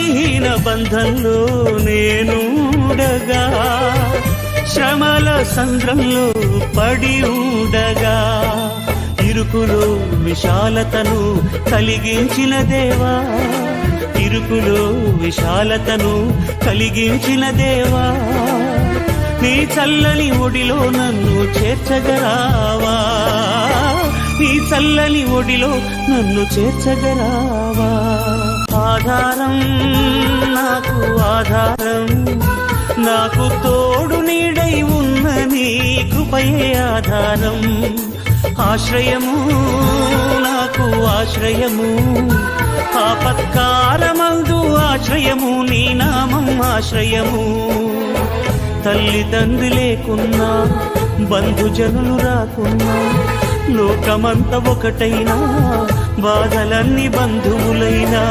దీన బంధంలో నేనుండగా, శ్రమల సంద్రంలో పడి ఉండగా, ఇరుకులో విశాలతను కలిగించిన దేవా, ఇరుకులో విశాలతను కలిగించిన దేవా, నీ చల్లని ఒడిలో నన్ను చేర్చగరావా, నీ చల్లని ఒడిలో నన్ను చేర్చగరావా. ఆధారం నాకు ఆధారం, నాకు తోడు నీడై ఉన్న నీ కృపయే ఆధారం. ఆశ్రయము నాకు ఆశ్రయము, ఆపత్కాలమందు ఆశ్రయము, నీ నామం ఆశ్రయము. తల్లిదండ్రి లేకున్నా, బంధుజనులు రాకున్నా, లోకమంత ఒకటైనా, బాధలన్నీ బంధువులైనా,